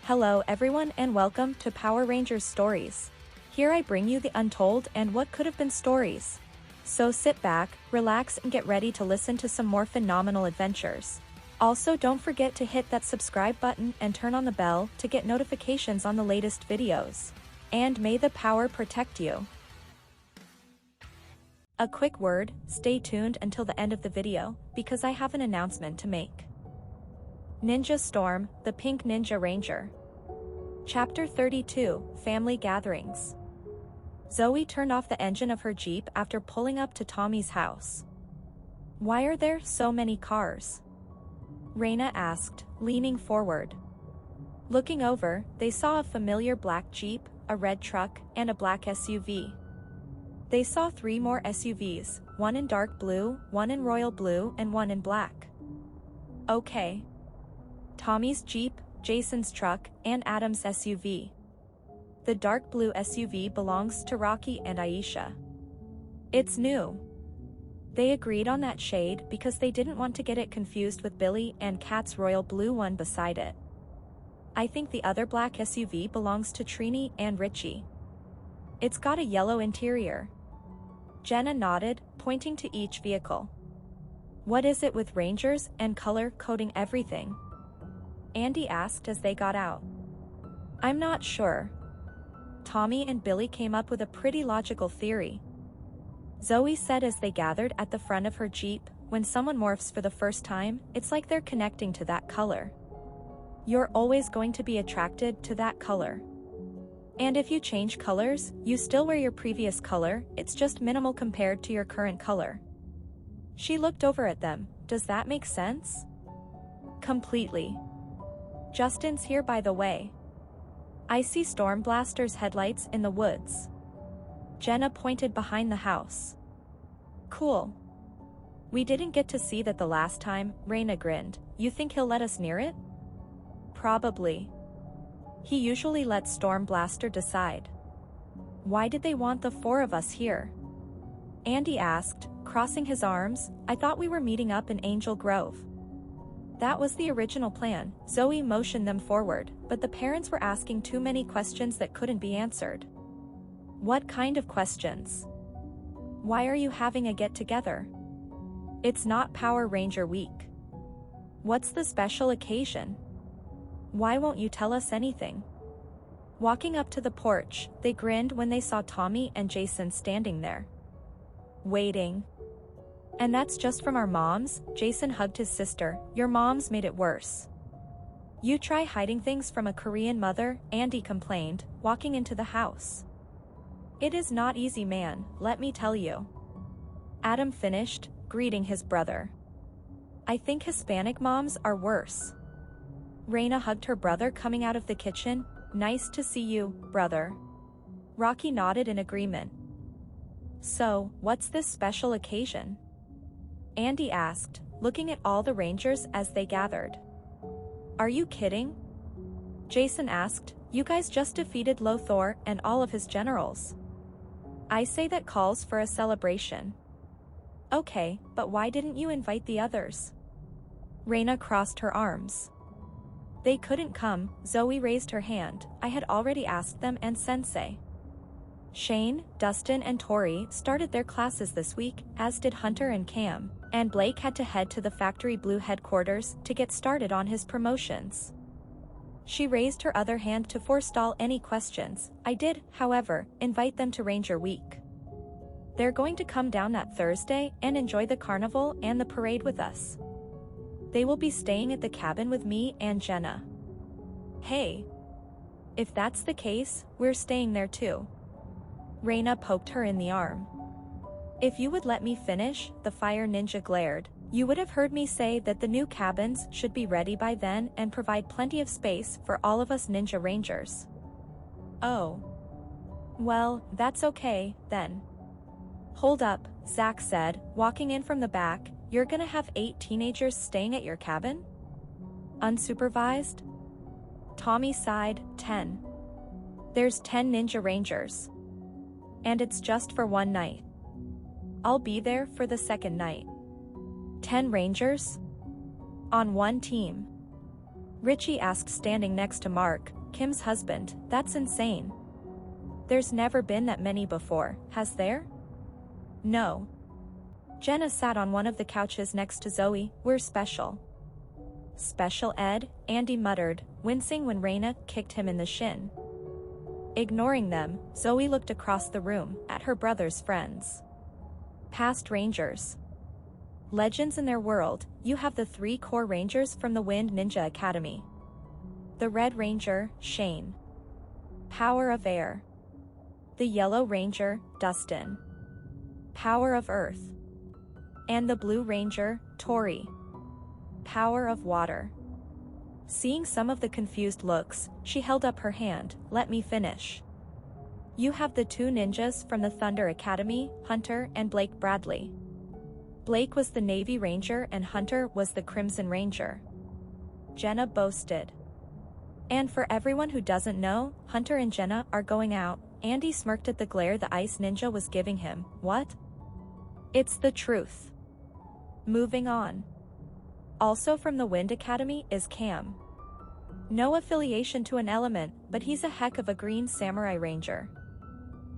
Hello everyone and welcome to Power Rangers Stories. Here I bring you the untold and what could have been stories. So sit back, relax and get ready to listen to some more phenomenal adventures. Also don't forget to hit that subscribe button and turn on the bell to get notifications on the latest videos. And may the power protect you. A quick word, stay tuned until the end of the video, because I have an announcement to make. Ninja Storm, the Pink Ninja Ranger. Chapter 32, Family Gatherings. Zoey turned off the engine of her Jeep after pulling up to Tommy's house. "Why are there so many cars?" Raina asked, leaning forward. Looking over, they saw a familiar black Jeep, a red truck, and a black SUV. They saw 3 more SUVs, one in dark blue, one in royal blue, and one in black. Okay. Tommy's Jeep, Jason's truck, and Adam's SUV. The dark blue SUV belongs to Rocky and Aisha. It's new. They agreed on that shade because they didn't want to get it confused with Billy and Kat's royal blue one beside it. I think the other black SUV belongs to Trini and Richie. It's got a yellow interior. Jenna nodded, pointing to each vehicle. What is it with Rangers and color coding everything? Andy asked as they got out. I'm not sure. Tommy and Billy came up with a pretty logical theory. Zoey said as they gathered at the front of her Jeep, when someone morphs for the first time, it's like they're connecting to that color. You're always going to be attracted to that color. And if you change colors, you still wear your previous color, it's just minimal compared to your current color. She looked over at them. Does that make sense? Completely. Justin's here by the way. I see Storm Blaster's headlights in the woods. Jenna pointed behind the house. Cool. We didn't get to see that the last time, Raina grinned. You think he'll let us near it? Probably. He usually lets Storm Blaster decide. Why did they want the 4 of us here? Andy asked, crossing his arms. I thought we were meeting up in Angel Grove. That was the original plan. Zoey motioned them forward, but the parents were asking too many questions that couldn't be answered. What kind of questions? Why are you having a get-together? It's not Power Ranger Week. What's the special occasion? Why won't you tell us anything? Walking up to the porch, they grinned when they saw Tommy and Jason standing there. Waiting. And that's just from our moms. Jason hugged his sister. Your moms made it worse. You try hiding things from a Korean mother, Andy complained, walking into the house. It is not easy, man, let me tell you. Adam finished, greeting his brother. I think Hispanic moms are worse. Raina hugged her brother coming out of the kitchen. Nice to see you, brother. Rocky nodded in agreement. So, what's this special occasion? Andy asked, looking at all the Rangers as they gathered. Are you kidding? Jason asked, you guys just defeated Lothar and all of his generals. I say that calls for a celebration. Okay, but why didn't you invite the others? Raina crossed her arms. They couldn't come. Zoey raised her hand. I had already asked them and Sensei. Shane, Dustin and Tori started their classes this week, as did Hunter and Cam, and Blake had to head to the Factory Blue headquarters to get started on his promotions. She raised her other hand to forestall any questions. I did, however, invite them to Ranger Week. They're going to come down that Thursday and enjoy the carnival and the parade with us. They will be staying at the cabin with me and Jenna. Hey. If that's the case, we're staying there too. Raina poked her in the arm. If you would let me finish, the fire ninja glared. You would have heard me say that the new cabins should be ready by then and provide plenty of space for all of us Ninja Rangers. Oh. Well, that's okay, then. Hold up, Zach said, walking in from the back. You're gonna have 8 teenagers staying at your cabin? Unsupervised? Tommy sighed. 10. There's 10 Ninja Rangers. And it's just for one night. I'll be there for the second night. 10 Rangers? On one team. Richie asked, standing next to Mark, Kim's husband. That's insane. There's never been that many before, has there? No. Jenna sat on one of the couches next to Zoe. We're special. Special ed, Andy muttered, wincing when Raina kicked him in the shin. Ignoring them, Zoe looked across the room at her brother's friends. Past Rangers. Legends in their world. You have the 3 core Rangers from the Wind Ninja Academy. The Red Ranger, Shane. Power of Air. The Yellow Ranger, Dustin. Power of Earth. And the Blue Ranger, Tori. Power of Water. Seeing some of the confused looks, she held up her hand. Let me finish. You have the 2 ninjas from the Thunder Academy, Hunter and Blake Bradley. Blake was the Navy Ranger and Hunter was the Crimson Ranger. Jenna boasted. And for everyone who doesn't know, Hunter and Jenna are going out. Andy smirked at the glare the Ice Ninja was giving him. What? It's the truth. Moving on. Also from the Wind Academy is Cam. No affiliation to an element, but he's a heck of a green samurai ranger.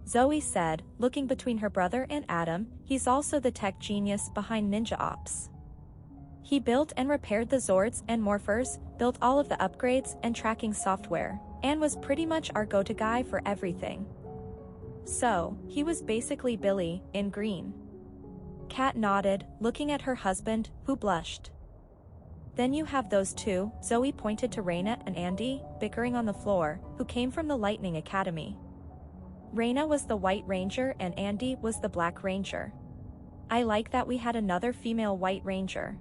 Zoe said, looking between her brother and Adam. He's also the tech genius behind Ninja Ops. He built and repaired the Zords and Morphers, built all of the upgrades and tracking software, and was pretty much our go-to guy for everything. So, he was basically Billy, in green. Kat nodded, looking at her husband, who blushed. Then you have those 2, Zoe pointed to Raina and Andy, bickering on the floor, who came from the Lightning Academy. Raina was the White Ranger and Andy was the Black Ranger. I like that we had another female White Ranger.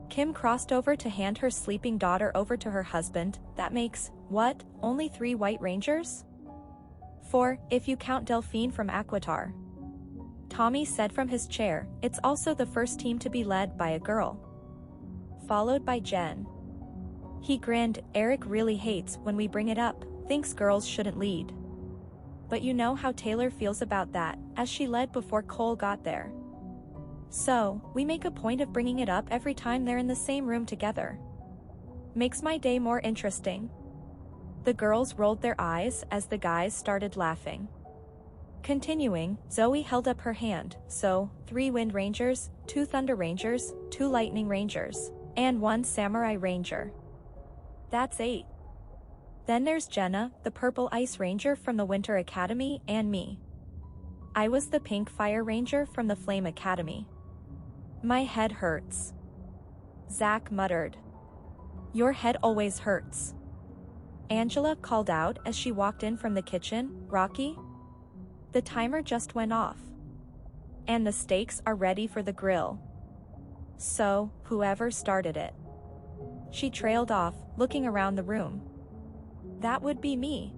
Kim crossed over to hand her sleeping daughter over to her husband. That makes, what, only 3 White Rangers? 4, if you count Delphine from Aquitar. Tommy said from his chair. It's also the first team to be led by a girl. Followed by Jen. He grinned. Eric really hates when we bring it up, thinks girls shouldn't lead. But you know how Taylor feels about that, as she led before Cole got there. So, we make a point of bringing it up every time they're in the same room together. Makes my day more interesting. The girls rolled their eyes as the guys started laughing. Continuing, Zoe held up her hand. So, 3 Wind Rangers, 2 Thunder Rangers, 2 Lightning Rangers, and 1 Samurai Ranger. That's 8. Then there's Jenna, the Purple Ice Ranger from the Winter Academy, and me. I was the Pink Fire Ranger from the Flame Academy. My head hurts. Zach muttered. Your head always hurts. Angela called out as she walked in from the kitchen. Rocky? The timer just went off. And the steaks are ready for the grill. So, whoever started it. She trailed off, looking around the room. That would be me.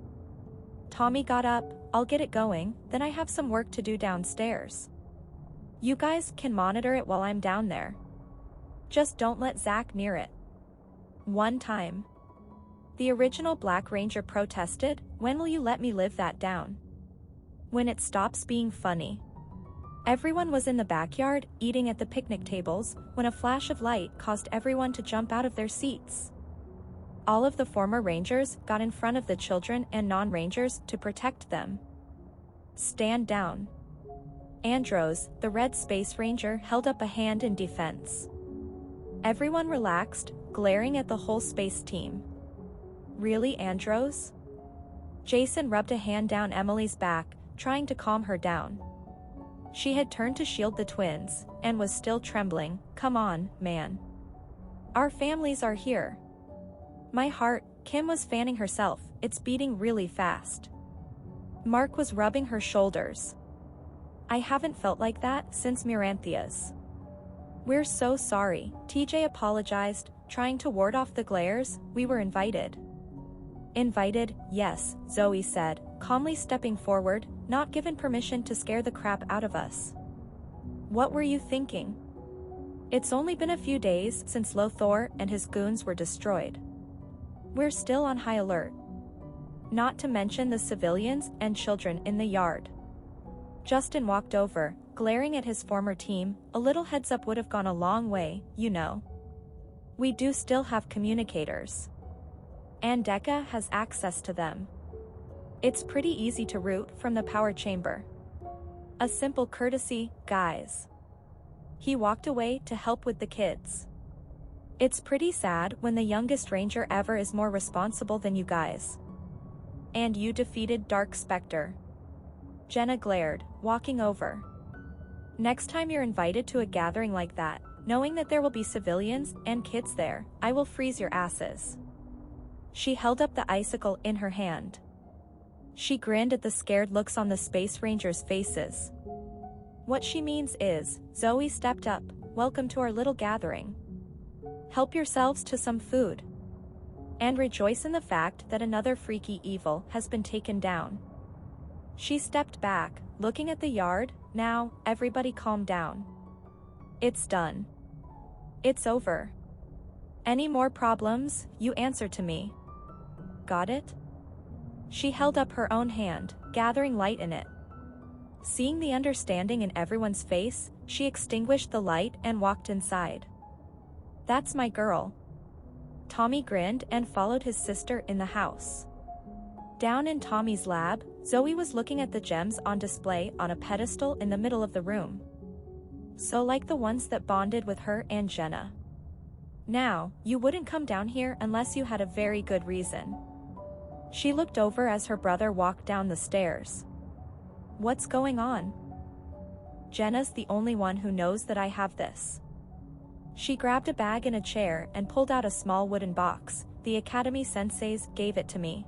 Tommy got up. I'll get it going, then I have some work to do downstairs. You guys can monitor it while I'm down there. Just don't let Zach near it. One time. The original Black Ranger protested. When will you let me live that down? When it stops being funny. Everyone was in the backyard, eating at the picnic tables, when a flash of light caused everyone to jump out of their seats. All of the former Rangers got in front of the children and non-Rangers to protect them. Stand down. Andros, the Red Space Ranger, held up a hand in defense. Everyone relaxed, glaring at the whole space team. Really, Andros? Jason rubbed a hand down Emily's back, trying to calm her down. She had turned to shield the twins, and was still trembling. Come on, man. Our families are here. My heart, Kim was fanning herself, it's beating really fast. Mark was rubbing her shoulders. I haven't felt like that since Miranthia's. We're so sorry, TJ apologized, trying to ward off the glares. We were invited. Invited, yes, Zoe said, calmly stepping forward, not given permission to scare the crap out of us. What were you thinking? It's only been a few days since Lothar and his goons were destroyed. We're still on high alert. Not to mention the civilians and children in the yard. Justin walked over, glaring at his former team. A little heads up would have gone a long way, you know. We do still have communicators. And Decca has access to them. It's pretty easy to route from the power chamber. A simple courtesy, guys. He walked away to help with the kids. It's pretty sad when the youngest ranger ever is more responsible than you guys. And you defeated Dark Spectre. Jenna glared, walking over. Next time you're invited to a gathering like that, knowing that there will be civilians and kids there, I will freeze your asses. She held up the icicle in her hand. She grinned at the scared looks on the Space Rangers' faces. What she means is, Zoe stepped up, welcome to our little gathering. Help yourselves to some food. And rejoice in the fact that another freaky evil has been taken down. She stepped back, looking at the yard. Now, everybody calm down. It's done. It's over. Any more problems, you answer to me. Got it? She held up her own hand, gathering light in it. Seeing the understanding in everyone's face, she extinguished the light and walked inside. That's my girl. Tommy grinned and followed his sister in the house. Down in Tommy's lab, Zoe was looking at the gems on display on a pedestal in the middle of the room. So like the ones that bonded with her and Jenna. Now, you wouldn't come down here unless you had a very good reason. She looked over as her brother walked down the stairs. What's going on? Jenna's the only one who knows that I have this. She grabbed a bag and a chair and pulled out a small wooden box. The Academy senseis gave it to me.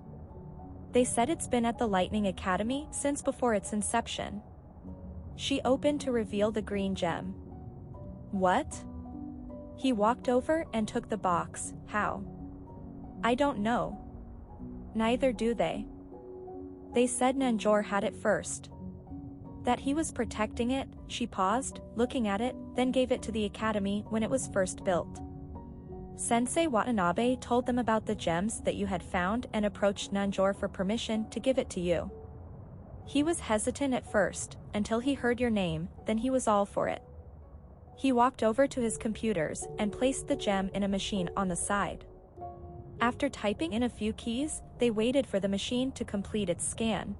They said it's been at the Lightning Academy since before its inception. She opened to reveal the green gem. What? He walked over and took the box. How? I don't know. Neither do they. They said Nanjor had it first. That he was protecting it. She paused, looking at it, then gave it to the Academy when it was first built. Sensei Watanabe told them about the gems that you had found and approached Nanjor for permission to give it to you. He was hesitant at first, until he heard your name, then he was all for it. He walked over to his computers and placed the gem in a machine on the side. After typing in a few keys, they waited for the machine to complete its scan.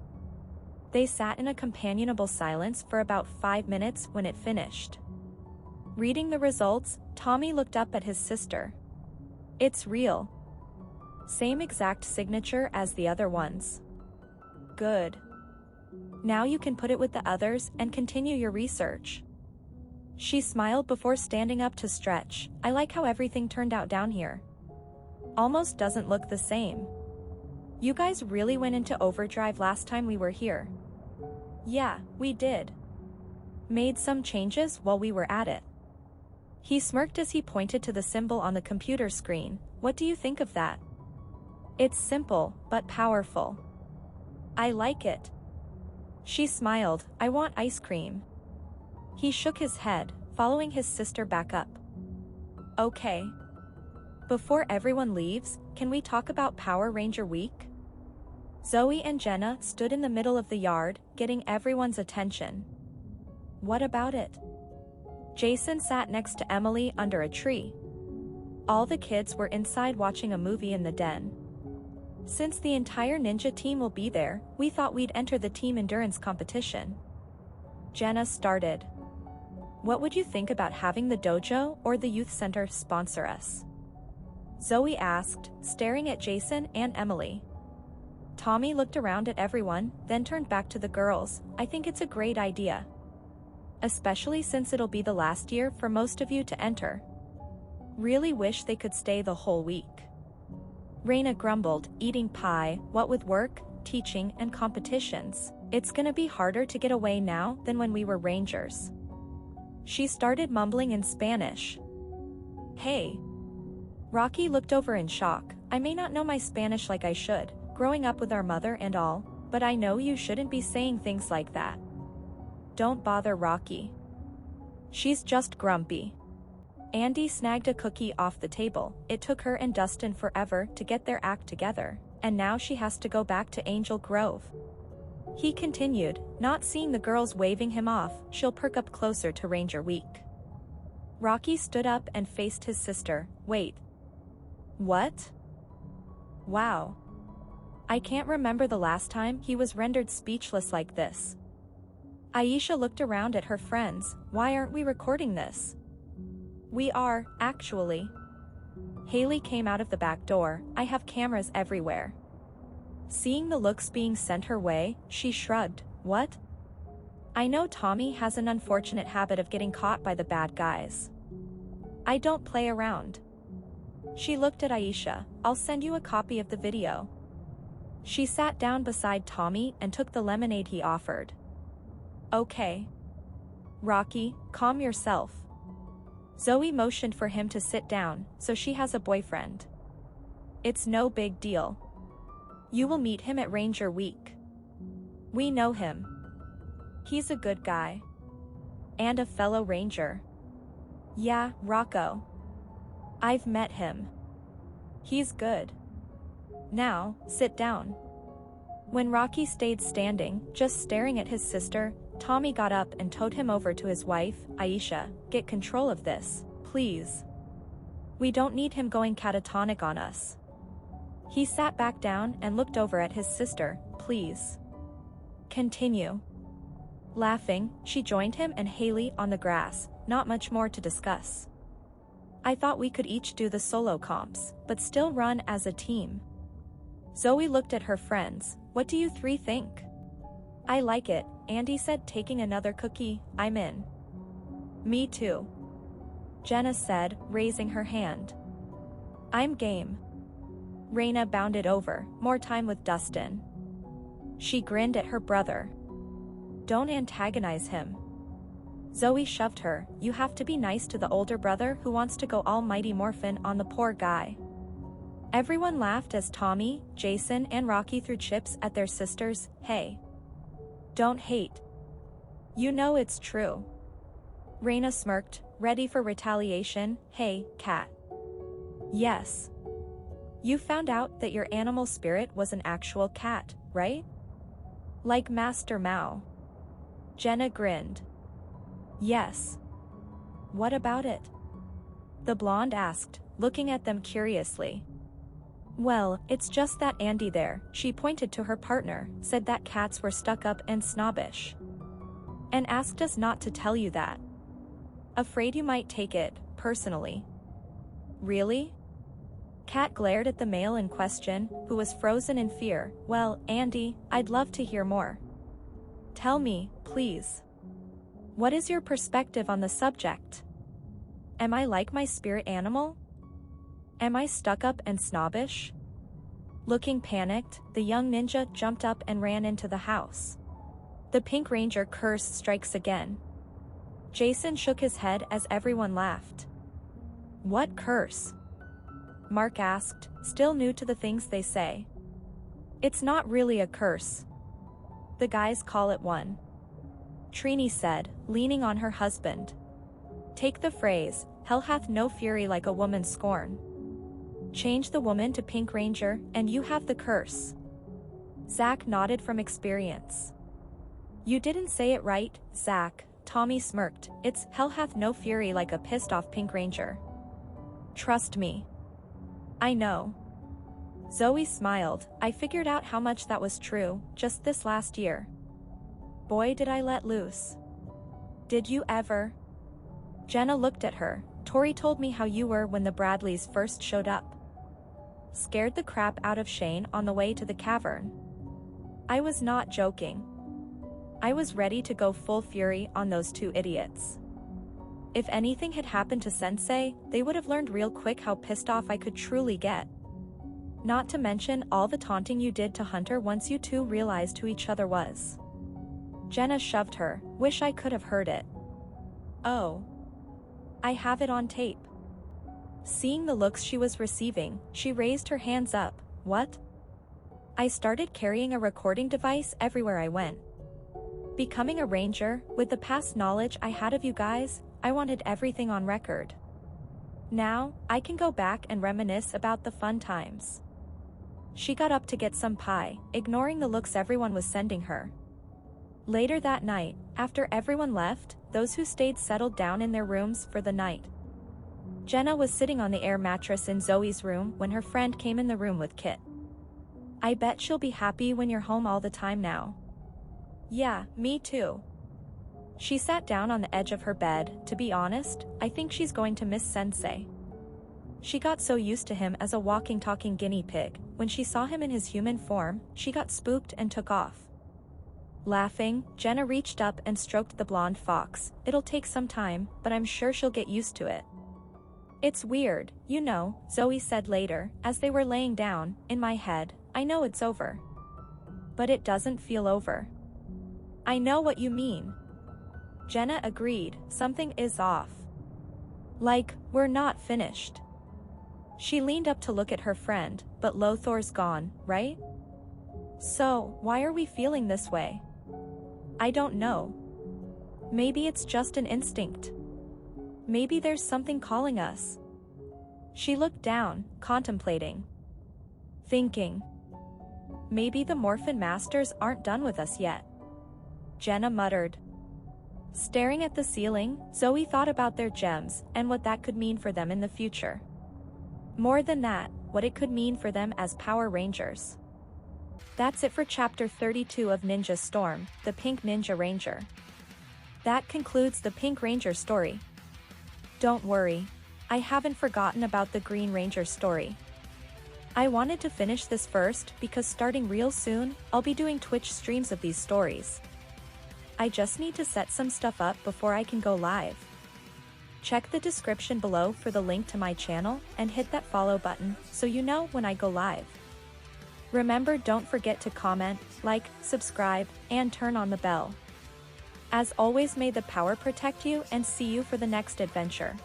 They sat in a companionable silence for about 5 minutes when it finished. Reading the results, Tommy looked up at his sister. It's real. Same exact signature as the other ones. Good. Now you can put it with the others and continue your research. She smiled before standing up to stretch. I like how everything turned out down here. Almost doesn't look the same. You guys really went into overdrive last time we were here. Yeah, we did. Made some changes while we were at it. He smirked as he pointed to the symbol on the computer screen. What do you think of that? It's simple, but powerful. I like it. She smiled. I want ice cream. He shook his head, following his sister back up. Okay. Before everyone leaves, can we talk about Power Ranger Week? Zoe and Jenna stood in the middle of the yard, getting everyone's attention. What about it? Jason sat next to Emily under a tree. All the kids were inside watching a movie in the den. Since the entire ninja team will be there, we thought we'd enter the team endurance competition. Jenna started. What would you think about having the dojo or the youth center sponsor us? Zoe asked, staring at Jason and Emily. Tommy looked around at everyone, then turned back to the girls. I think it's a great idea. Especially since it'll be the last year for most of you to enter. Really wish they could stay the whole week. Raina grumbled, eating pie. What with work, teaching, and competitions, it's gonna be harder to get away now than when we were rangers. She started mumbling in Spanish. Hey. Rocky looked over in shock. I may not know my Spanish like I should, growing up with our mother and all, but I know you shouldn't be saying things like that. Don't bother Rocky. She's just grumpy. Andy snagged a cookie off the table. It took her and Dustin forever to get their act together, and now she has to go back to Angel Grove. He continued, not seeing the girls waving him off. She'll perk up closer to Ranger Week. Rocky stood up and faced his sister. Wait. What? Wow. I can't remember the last time he was rendered speechless like this. Aisha looked around at her friends. Why aren't we recording this? We are, actually. Haley came out of the back door. I have cameras everywhere. Seeing the looks being sent her way, she shrugged. What? I know Tommy has an unfortunate habit of getting caught by the bad guys. I don't play around. She looked at Aisha. I'll send you a copy of the video. She sat down beside Tommy and took the lemonade he offered. Okay. Rocky, calm yourself. Zoey motioned for him to sit down, so she has a boyfriend. It's no big deal. You will meet him at Ranger Week. We know him. He's a good guy. And a fellow ranger. Yeah, Rocco. I've met him. He's good. Now, sit down. When Rocky stayed standing, just staring at his sister, Tommy got up and towed him over to his wife. Aisha, get control of this, please. We don't need him going catatonic on us. He sat back down and looked over at his sister. Please. Continue. Laughing, she joined him and Haley on the grass. Not much more to discuss. I thought we could each do the solo comps, but still run as a team. Zoey looked at her friends. What do you three think? I like it, Andy said, taking another cookie. I'm in. Me too. Jenna said, raising her hand. I'm game. Raina bounded over. More time with Dustin. She grinned at her brother. Don't antagonize him. Zoey shoved her. You have to be nice to the older brother who wants to go almighty morphin on the poor guy. Everyone laughed as Tommy, Jason and Rocky threw chips at their sisters. Hey. Don't hate. You know it's true. Raina smirked, ready for retaliation. Hey, cat. Yes. You found out that your animal spirit was an actual cat, right? Like Master Mao. Jenna grinned. Yes. What about it? The blonde asked, looking at them curiously. Well, it's just that Andy there, she pointed to her partner, said that cats were stuck up and snobbish. And asked us not to tell you that. Afraid you might take it, personally. Really? Kat glared at the male in question, who was frozen in fear. Well, Andy, I'd love to hear more. Tell me, please. What is your perspective on the subject? Am I like my spirit animal? Am I stuck up and snobbish? Looking panicked, the young ninja jumped up and ran into the house. The Pink Ranger curse strikes again. Jason shook his head as everyone laughed. What curse? Mark asked, still new to the things they say. It's not really a curse. The guys call it one. Trini said, leaning on her husband. Take the phrase, hell hath no fury like a woman's scorn. Change the woman to Pink Ranger, and you have the curse. Zach nodded from experience. You didn't say it right, Zach, Tommy smirked. It's hell hath no fury like a pissed off Pink Ranger. Trust me. I know. Zoey smiled. I figured out how much that was true, just this last year. Boy did I let loose. Did you ever? Jenna looked at her. Tori told me how you were when the Bradleys first showed up. Scared the crap out of Shane on the way to the cavern. I was not joking. I was ready to go full fury on those two idiots. If anything had happened to Sensei, they would have learned real quick how pissed off I could truly get. Not to mention all the taunting you did to Hunter once you two realized who each other was. Jenna shoved her. Wish I could have heard it. Oh. I have it on tape. Seeing the looks she was receiving, she raised her hands up. What? I started carrying a recording device everywhere I went. Becoming a ranger, with the past knowledge I had of you guys, I wanted everything on record. Now, I can go back and reminisce about the fun times. She got up to get some pie, ignoring the looks everyone was sending her. Later that night, after everyone left, those who stayed settled down in their rooms for the night. Jenna was sitting on the air mattress in Zoe's room when her friend came in the room with Kit. "I bet she'll be happy when you're home all the time now." "Yeah, me too." She sat down on the edge of her bed. "To be honest, I think she's going to miss Sensei. She got so used to him as a walking talking guinea pig, when she saw him in his human form, she got spooked and took off." Laughing, Jenna reached up and stroked the blonde fox. "It'll take some time, but I'm sure she'll get used to it." "It's weird, you know," Zoe said later, as they were laying down. "In my head, I know it's over. But it doesn't feel over." "I know what you mean." Jenna agreed. "Something is off. Like, we're not finished." She leaned up to look at her friend. "But Lothor's gone, right? So, why are we feeling this way?" "I don't know. Maybe it's just an instinct. Maybe there's something calling us." She looked down, contemplating. Thinking. "Maybe the Morphin Masters aren't done with us yet," Jenna muttered. Staring at the ceiling, Zoe thought about their gems and what that could mean for them in the future. More than that, what it could mean for them as Power Rangers. That's it for Chapter 32 of Ninja Storm, the Pink Ninja Ranger. That concludes the Pink Ranger story. Don't worry, I haven't forgotten about the Green Ranger story. I wanted to finish this first because starting real soon, I'll be doing Twitch streams of these stories. I just need to set some stuff up before I can go live. Check the description below for the link to my channel and hit that follow button so you know when I go live. Remember, don't forget to comment, like, subscribe, and turn on the bell. As always, may the power protect you and see you for the next adventure.